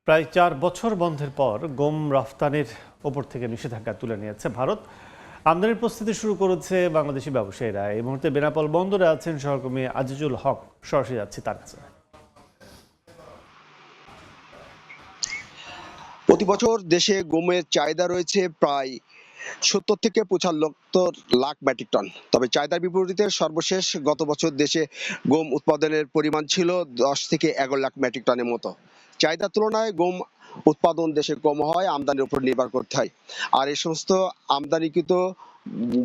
প্রায় 4 বছর বন্ধের পর গম রফতানির ওপর থেকে নিষেধাজ্ঞা তুলে নিয়েছে ভারত। আমদানির প্রস্তুতি শুরু করেছে বাংলাদেশি ব্যবসায়ীরা। এই মুহূর্তে বেনাপোল বন্দরে আছেন সহকর্মী আজিজুল হক, সরাসরি যাচ্ছি তার কাছে। প্রতি বছর দেশে গমের চাহিদা রয়েছে প্রায় 70 থেকে 75 লাখ মেট্রিক টন। তবে চাহিদার বিপরীতে সর্বশেষ গত বছর দেশে গম উৎপাদনের পরিমাণ ছিল 10 থেকে 11 লাখ মেট্রিক টনের মতো। চাহিদার তুলনায় গম উৎপাদন দেশে কম হয়, আমদানির উপর নির্ভর করতে হয়। আর এই সমস্ত আমদানিকৃত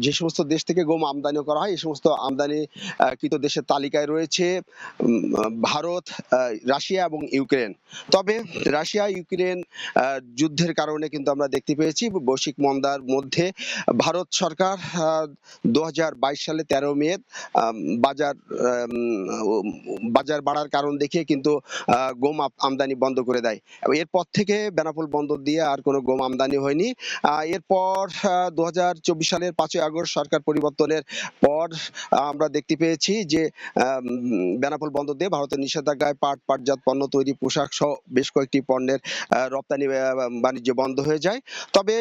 যে সমস্ত দেশ থেকে গম আমদানি করা হয়, এই সমস্ত আমদানিকৃত দেশের তালিকায় রয়েছে ভারত, রাশিয়া এবং ইউক্রেন। তবে রাশিয়া ইউক্রেন যুদ্ধের কারণে কিন্তু আমরা দেখতে পেয়েছি বৈশ্বিক মন্দার মধ্যে ভারত সরকার 2022 সালে 13 মে বাজার বাজার বাড়ার কারণ দেখিয়ে কিন্তু গম আমদানি বন্ধ করে দেয়। এরপর থেকে বেনাপোল বন্দর দিয়ে আর কোনো গম আমদানি হয়নি। এরপর 2024 সালের 5ই আগস্ট সরকার পরিবর্তনের পর আমরা দেখতে পেয়েছি যে বেনাপোল বন্দর দিয়ে ভারতের নিষেধাজ্ঞায় পাটজাত পণ্য তৈরি, পোশাক সহ বেশ কয়েকটি পণ্যের রপ্তানি বাণিজ্য বন্ধ হয়ে যায়। তবে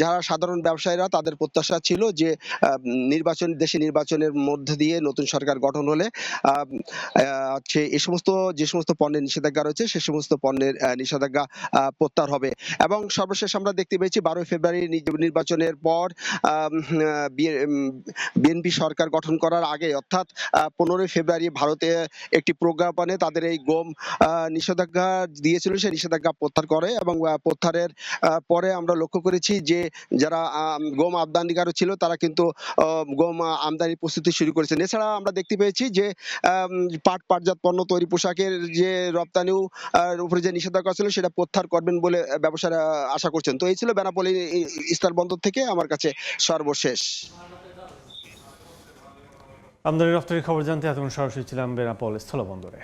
যারা সাধারণ ব্যবসায়ীরা, তাদের প্রত্যাশা ছিল যে দেশে নির্বাচনের মধ্য দিয়ে নতুন সরকার গঠন হলে হচ্ছে যে সমস্ত পণ্যের নিষেধাজ্ঞা রয়েছে সে সমস্ত পণ্যের নিষেধাজ্ঞা প্রত্যাহার হবে। এবং সর্বশেষ আমরা দেখতে পেয়েছি 12 ফেব্রুয়ারি নির্বাচনের পর বিএনপি সরকার গঠন করার আগে, অর্থাৎ 15 ফেব্রুয়ারি ভারতে একটি প্রজ্ঞাপনে তাদের এই গম নিষেধাজ্ঞা দিয়েছিল, সেই নিষেধাজ্ঞা প্রত্যাহার করে। এবং প্রত্যাহারের পরে আমরা লক্ষ্য করেছি যে যারা গম আমদানিকারক ছিল তারা কিন্তু গম আমদানির প্রস্তুতি শুরু করেছেন। এছাড়া আমরা দেখতে পেয়েছি যে পাটজাত পণ্য তৈরি, পোশাকের যে রপ্তানিও উপরে যে নিষেধাজ্ঞা ছিল সেটা প্রত্যাহার করবেন বলে ব্যবসায়ীরা আশা করছেন। তো এই ছিল বেনাপোল স্থল বন্দর থেকে আমার কাছে সর্বশেষ। আমদানি রফতানির খবর জানতে এতক্ষণ সরাসরি ছিলাম বেনাপোল স্থলবন্দরে।